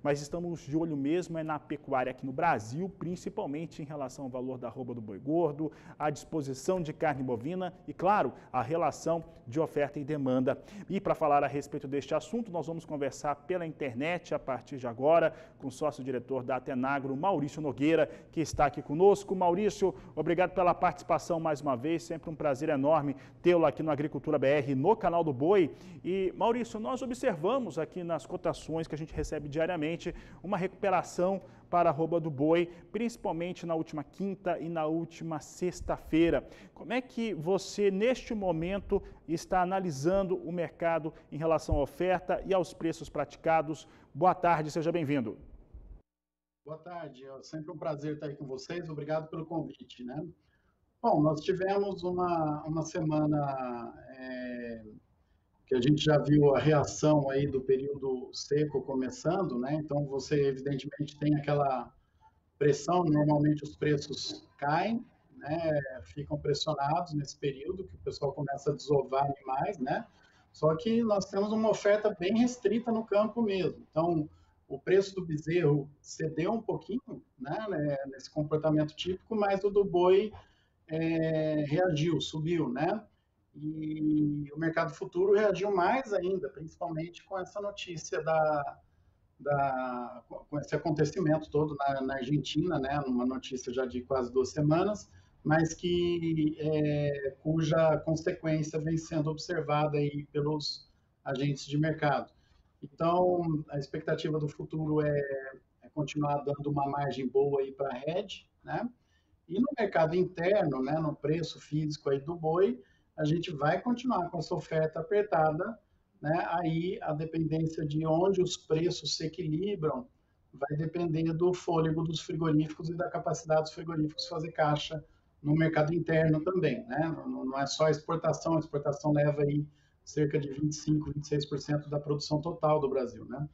mas estamos de olho mesmo na pecuária aqui no Brasil, principalmente em relação ao valor da arroba do boi gordo, a disposição de carne bovina e, claro, a relação de oferta e demanda. E para falar a respeito deste assunto, nós vamos conversar pela internet a partir de agora com o sócio-diretor da Atenagro, Maurício Nogueira, que está aqui conosco. Maurício, obrigado pela participação mais uma vez, sempre um prazer enorme tê-lo aqui no Agricultura BR, no canal do Boi. E, Maurício, nós observamos aqui nas cotações que a gente recebe diariamente uma recuperação para a arroba do boi, principalmente na última quinta e na última sexta-feira. Como é que você, neste momento, está analisando o mercado em relação à oferta e aos preços praticados? Boa tarde, seja bem-vindo. Boa tarde, é sempre um prazer estar aí com vocês, obrigado pelo convite, né? Bom, nós tivemos uma semana que a gente já viu a reação aí do período seco começando, né? Então você evidentemente tem aquela pressão, normalmente os preços caem, né? Ficam pressionados nesse período que o pessoal começa a desovar animais, né? Só que nós temos uma oferta bem restrita no campo mesmo. Então o preço do bezerro cedeu um pouquinho, né? Nesse comportamento típico, mas o do boi reagiu, subiu, né? E o mercado futuro reagiu mais ainda, principalmente com essa notícia com esse acontecimento todo na Argentina, né? Uma notícia já de quase 2 semanas, mas cuja consequência vem sendo observada aí pelos agentes de mercado. Então, a expectativa do futuro é continuar dando uma margem boa aí para a rede, né? E no mercado interno, né, no preço físico aí do boi, a gente vai continuar com essa oferta apertada, né? Aí a dependência de onde os preços se equilibram vai depender do fôlego dos frigoríficos e da capacidade dos frigoríficos fazer caixa no mercado interno também, né? Não é só a exportação leva aí cerca de 25, 26% da produção total do Brasil, né?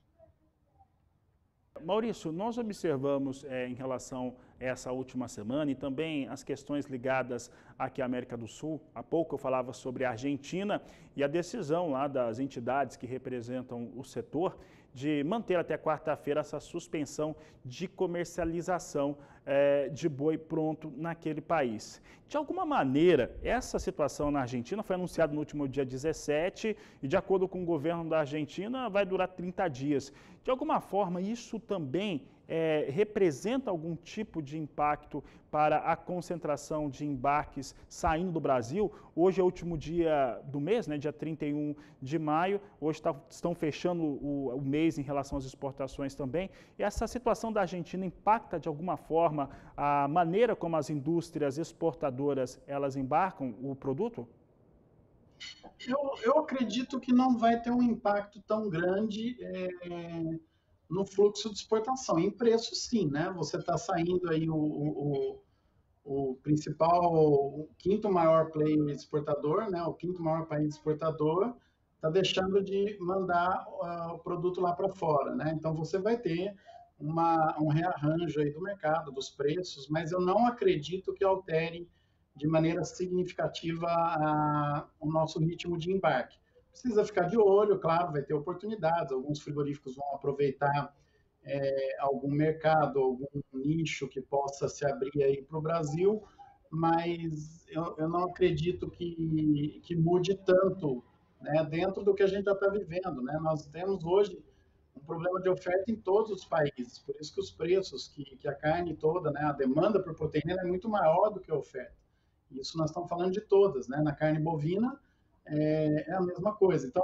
Maurício, nós observamos em relação a essa última semana e também as questões ligadas aqui à América do Sul. Há pouco eu falava sobre a Argentina e a decisão lá das entidades que representam o setor de manter até quarta-feira essa suspensão de comercialização de boi pronto naquele país. De alguma maneira, essa situação na Argentina foi anunciada no último dia 17 e, de acordo com o governo da Argentina, vai durar 30 dias. De alguma forma, isso também representa algum tipo de impacto para a concentração de embarques saindo do Brasil? Hoje é o último dia do mês, né, dia 31 de maio, hoje estão fechando o mês em relação às exportações também. E essa situação da Argentina impacta de alguma forma a maneira como as indústrias exportadoras elas embarcam o produto? Eu acredito que não vai ter um impacto tão grande no fluxo de exportação. Em preço, sim, né? Você está saindo aí o principal, o quinto maior player exportador, né? O quinto maior país exportador, está deixando de mandar o produto lá para fora, né? Então você vai ter um rearranjo aí do mercado, dos preços, mas eu não acredito que altere de maneira significativa o nosso ritmo de embarque. Precisa ficar de olho, claro, vai ter oportunidades, alguns frigoríficos vão aproveitar algum mercado, algum nicho que possa se abrir aí para o Brasil, mas eu não acredito que mude tanto, né, dentro do que a gente já está vivendo, né? Nós temos hoje um problema de oferta em todos os países, por isso que os preços, que a carne toda, né, a demanda por proteína é muito maior do que a oferta. Isso nós estamos falando de todas, né? Na carne bovina é a mesma coisa. Então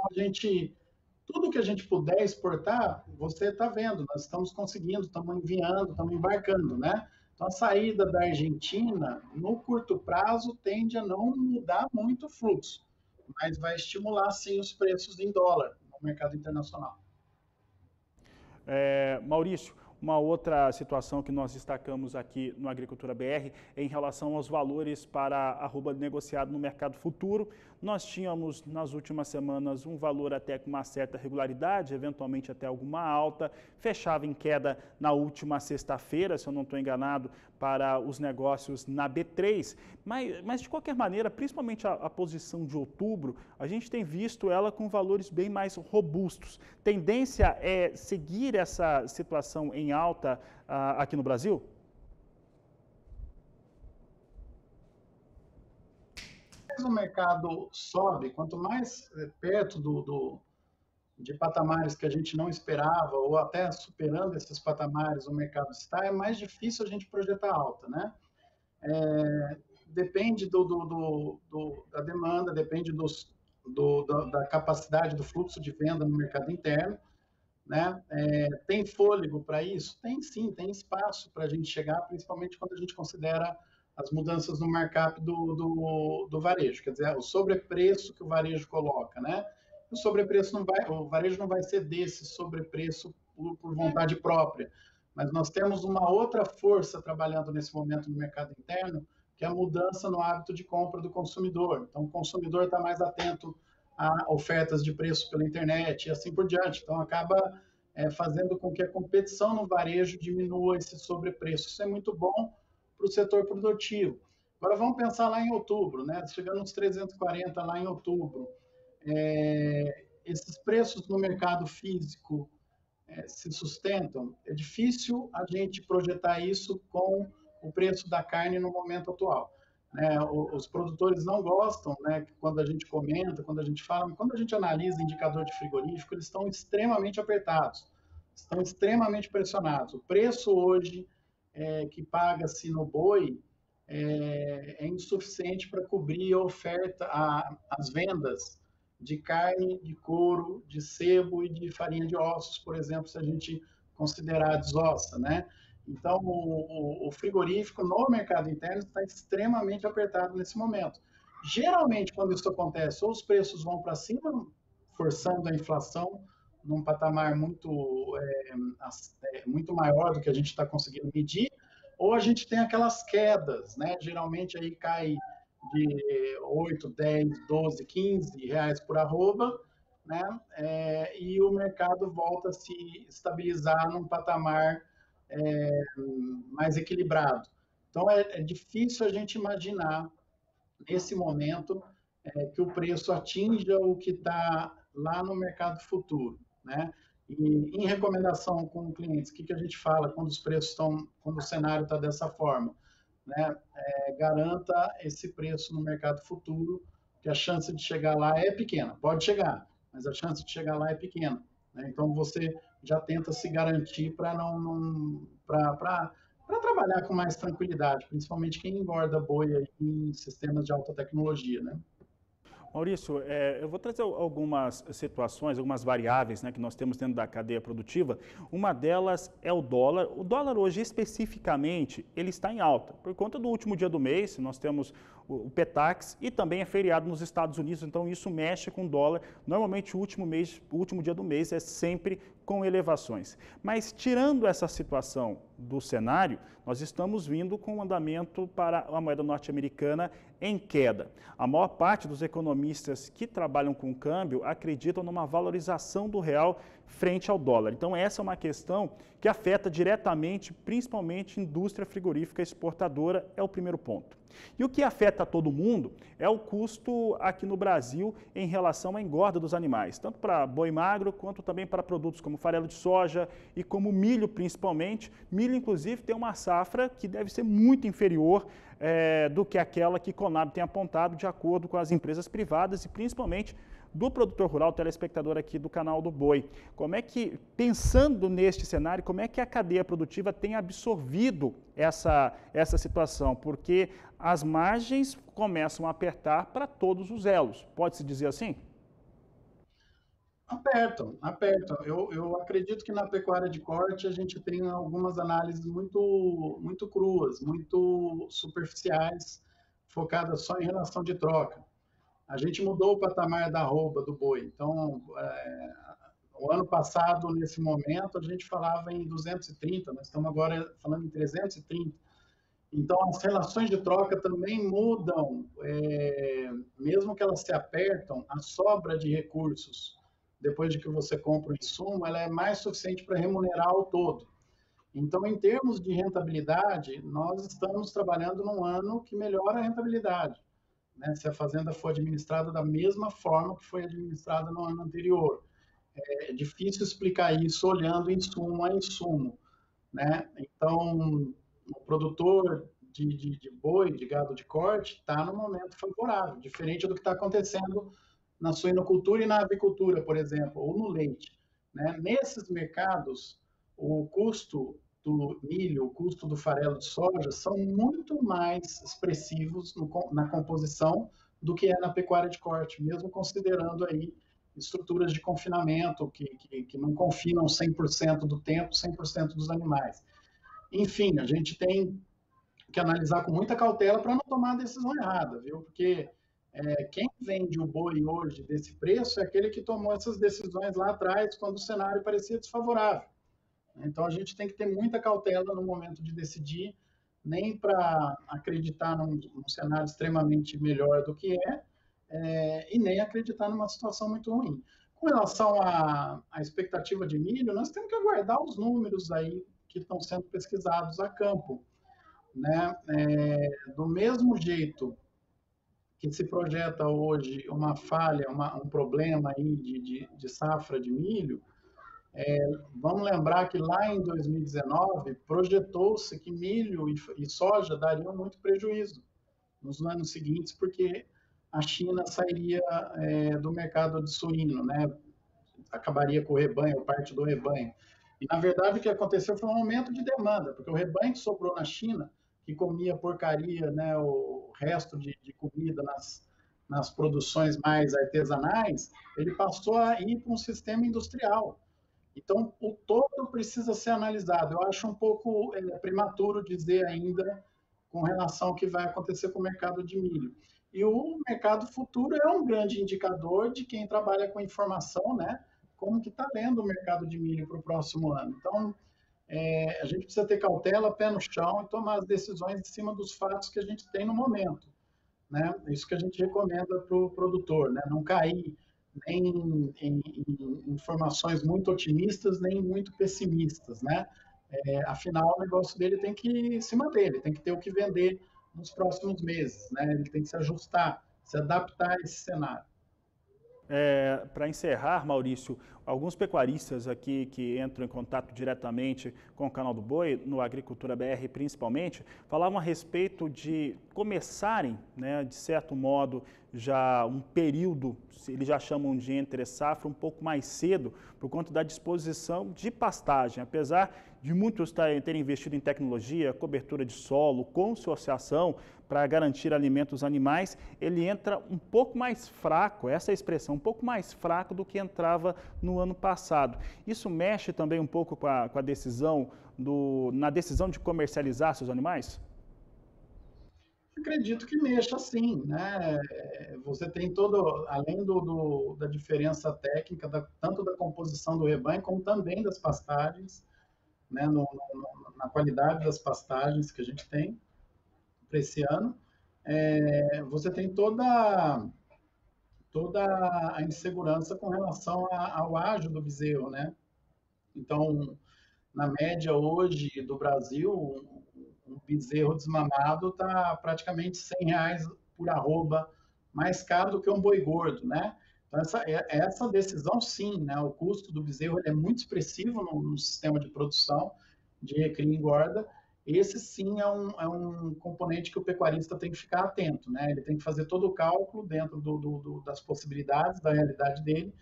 tudo que a gente puder exportar, você está vendo, nós estamos conseguindo, estamos enviando, estamos embarcando, né? Então, a saída da Argentina, no curto prazo, tende a não mudar muito o fluxo, mas vai estimular, sim, os preços em dólar no mercado internacional. Maurício, Uma outra situação que nós destacamos aqui no Agricultura BR é em relação aos valores para arroba negociado no mercado futuro. Nós tínhamos nas últimas semanas um valor até com uma certa regularidade, eventualmente até alguma alta, fechava em queda na última sexta-feira, se eu não estou enganado, para os negócios na B3, mas de qualquer maneira, principalmente a posição de outubro, a gente tem visto ela com valores bem mais robustos. Tendência é seguir essa situação em alta aqui no Brasil? O mercado sobe, quanto mais perto de patamares que a gente não esperava, ou até superando esses patamares o mercado está, é mais difícil a gente projetar alta, né? Depende da demanda, depende da capacidade do fluxo de venda no mercado interno, né? Tem fôlego para isso? Tem sim, tem espaço para a gente chegar, principalmente quando a gente considera as mudanças no markup do varejo, quer dizer, o sobrepreço que o varejo coloca, né? O sobrepreço não vai, o varejo não vai ceder esse sobrepreço por vontade própria, mas nós temos uma outra força trabalhando nesse momento no mercado interno, que é a mudança no hábito de compra do consumidor. Então, o consumidor está mais atento a ofertas de preço pela internet e assim por diante. Então, acaba fazendo com que a competição no varejo diminua esse sobrepreço. Isso é muito bom para o setor produtivo. Agora, vamos pensar lá em outubro, né? Chegando uns 340 lá em outubro. Esses preços no mercado físico se sustentam? É difícil a gente projetar isso com o preço da carne no momento atual. Os produtores não gostam, né, quando a gente comenta, quando a gente fala, quando a gente analisa indicador de frigorífico, eles estão extremamente apertados, estão extremamente pressionados. O preço hoje que paga-se no boi é insuficiente para cobrir a oferta, as vendas de carne, de couro, de sebo e de farinha de ossos, por exemplo, se a gente considerar a desossa, né? Então, o frigorífico no mercado interno está extremamente apertado nesse momento. Geralmente, quando isso acontece, ou os preços vão para cima, forçando a inflação num patamar muito maior do que a gente está conseguindo medir, ou a gente tem aquelas quedas, né? Geralmente aí cai de 8, 10, 12, 15 reais por arroba, né? E o mercado volta a se estabilizar num patamar mais equilibrado. Então, é difícil a gente imaginar, nesse momento, que o preço atinja o que está lá no mercado futuro, né? E em recomendação com clientes, o que a gente fala quando os preços estão, quando o cenário está dessa forma, né? Garanta esse preço no mercado futuro, que a chance de chegar lá é pequena. Pode chegar, mas a chance de chegar lá é pequena, né? Então você já tenta se garantir para para trabalhar com mais tranquilidade, principalmente quem engorda boi aí em sistemas de alta tecnologia, né? Maurício, eu vou trazer algumas situações, algumas variáveis, né, que nós temos dentro da cadeia produtiva. Uma delas é o dólar. O dólar hoje, especificamente, ele está em alta. Por conta do último dia do mês, nós temos o PETAX e também é feriado nos Estados Unidos, então isso mexe com o dólar. Normalmente, o último dia do mês é sempre com elevações. Mas, tirando essa situação do cenário, nós estamos vindo com um andamento para a moeda norte-americana em queda. A maior parte dos economistas que trabalham com câmbio acreditam numa valorização do real frente ao dólar. Então, essa é uma questão que afeta diretamente, principalmente, a indústria frigorífica exportadora, é o primeiro ponto. E o que afeta todo mundo é o custo aqui no Brasil em relação à engorda dos animais, tanto para boi magro quanto também para produtos como farelo de soja e como milho, principalmente. Milho, inclusive, tem uma safra que deve ser muito inferior do que aquela que Conab tem apontado, de acordo com as empresas privadas e principalmente do produtor rural, telespectador aqui do canal do Boi. Como é que, pensando neste cenário, como é que a cadeia produtiva tem absorvido essa situação? Porque as margens começam a apertar para todos os elos. Pode-se dizer assim? Apertam, apertam. Eu acredito que na pecuária de corte a gente tem algumas análises muito cruas, muito superficiais, focadas só em relação de troca. A gente mudou o patamar da arroba do boi. Então, O ano passado, nesse momento, a gente falava em 230, nós estamos agora falando em 330. Então, as relações de troca também mudam, mesmo que elas se apertam, a sobra de recursos, depois de que você compra o insumo, ela é mais suficiente para remunerar o todo. Então, em termos de rentabilidade, nós estamos trabalhando num ano que melhora a rentabilidade, né? Se a fazenda for administrada da mesma forma que foi administrada no ano anterior. É difícil explicar isso olhando insumo a insumo, né? Então, o produtor de boi, de gado de corte, está no momento favorável, diferente do que está acontecendo na suinocultura e na avicultura, por exemplo, ou no leite, né? Nesses mercados, o custo do milho, o custo do farelo de soja são muito mais expressivos na composição do que é na pecuária de corte, mesmo considerando aí estruturas de confinamento que não confinam 100% do tempo, 100% dos animais. Enfim, a gente tem que analisar com muita cautela para não tomar a decisão errada, viu? Porque quem vende o boi hoje desse preço é aquele que tomou essas decisões lá atrás, quando o cenário parecia desfavorável. Então, a gente tem que ter muita cautela no momento de decidir, nem para acreditar num cenário extremamente melhor do que e nem acreditar numa situação muito ruim. Com relação à expectativa de milho, nós temos que aguardar os números aí que estão sendo pesquisados a campo, né? Do mesmo jeito que se projeta hoje uma falha, um problema aí de safra de milho, vamos lembrar que lá em 2019 projetou-se que milho e soja dariam muito prejuízo nos anos seguintes, porque a China sairia do mercado de suíno, né? Acabaria com o rebanho, parte do rebanho. E, na verdade, o que aconteceu foi um aumento de demanda, porque o rebanho que sobrou na China, que comia porcaria, né, o resto de comida nas produções mais artesanais, ele passou a ir para um sistema industrial. Então, o todo precisa ser analisado. Eu acho um pouco prematuro dizer ainda com relação ao que vai acontecer com o mercado de milho. E o mercado futuro é um grande indicador de quem trabalha com informação, né? Como que está lendo o mercado de milho para o próximo ano. Então, a gente precisa ter cautela, pé no chão e tomar as decisões em cima dos fatos que a gente tem no momento, né? Isso que a gente recomenda para o produtor, né? Não cair nem em informações muito otimistas, nem muito pessimistas, né? Afinal, o negócio dele tem que se manter, ele tem que ter o que vender nos próximos meses, né? Ele tem que se ajustar, se adaptar a esse cenário. Para encerrar, Maurício, alguns pecuaristas aqui que entram em contato diretamente com o canal do Boi, no Agricultura BR principalmente, falavam a respeito de começarem, né, de certo modo, já um período, eles já chamam de entre safra, um pouco mais cedo, por conta da disposição de pastagem. Apesar de muitos terem investido em tecnologia, cobertura de solo, consociação, para garantir alimentos aos animais, ele entra um pouco mais fraco, essa é a expressão, um pouco mais fraco do que entrava no ano passado. Isso mexe também um pouco com a decisão, na decisão de comercializar seus animais? Acredito que mexa sim, né? Você tem todo, além da diferença técnica, tanto da composição do rebanho, como também das pastagens, né? Na qualidade das pastagens que a gente tem para esse ano, você tem toda a insegurança com relação ao ágio do bezerro, né? Então, na média hoje do Brasil, um bezerro desmamado está praticamente R$ 100 por arroba, mais caro do que um boi gordo, né? Então, essa decisão, sim, né? O custo do bezerro é muito expressivo no sistema de produção de recria e engorda. Esse, sim, é um componente que o pecuarista tem que ficar atento, né? Ele tem que fazer todo o cálculo dentro das possibilidades, da realidade dele,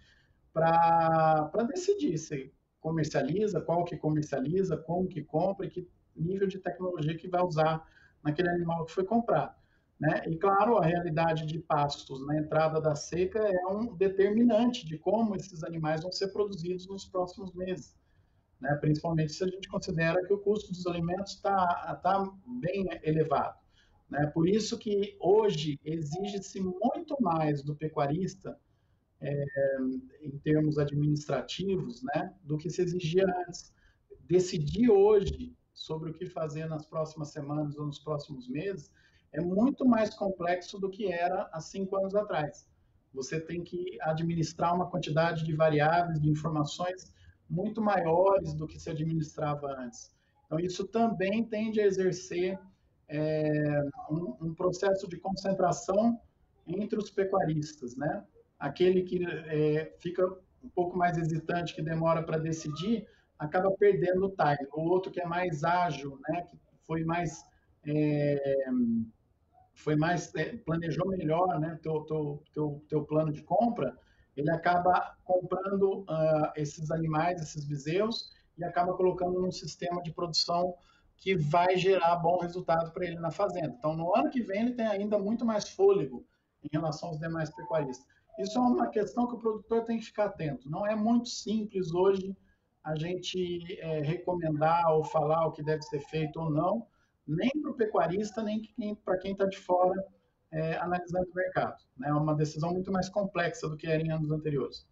para decidir se comercializa, qual que comercializa, como que compra e que nível de tecnologia que vai usar naquele animal que foi comprado. Né? E, claro, a realidade de pastos na entrada da seca é um determinante de como esses animais vão ser produzidos nos próximos meses, né? Principalmente se a gente considera que o custo dos alimentos está bem elevado. Né? Por isso que hoje exige-se muito mais do pecuarista em termos administrativos, né, do que se exigia antes. Decidir hoje sobre o que fazer nas próximas semanas ou nos próximos meses é muito mais complexo do que era há 5 anos atrás. Você tem que administrar uma quantidade de variáveis, de informações muito maiores do que se administrava antes. Então, isso também tende a exercer um processo de concentração entre os pecuaristas, né? Aquele que fica um pouco mais hesitante, que demora para decidir, acaba perdendo o time. O outro que é mais ágil, né? Que é, planejou melhor, né? Teu plano de compra, ele acaba comprando esses animais, esses bezerros, e acaba colocando num sistema de produção que vai gerar bom resultado para ele na fazenda. Então, no ano que vem, ele tem ainda muito mais fôlego em relação aos demais pecuaristas. Isso é uma questão que o produtor tem que ficar atento. Não é muito simples hoje a gente recomendar ou falar o que deve ser feito ou não, nem para o pecuarista, nem para quem está de fora analisando o mercado. É uma decisão muito mais complexa do que era em anos anteriores.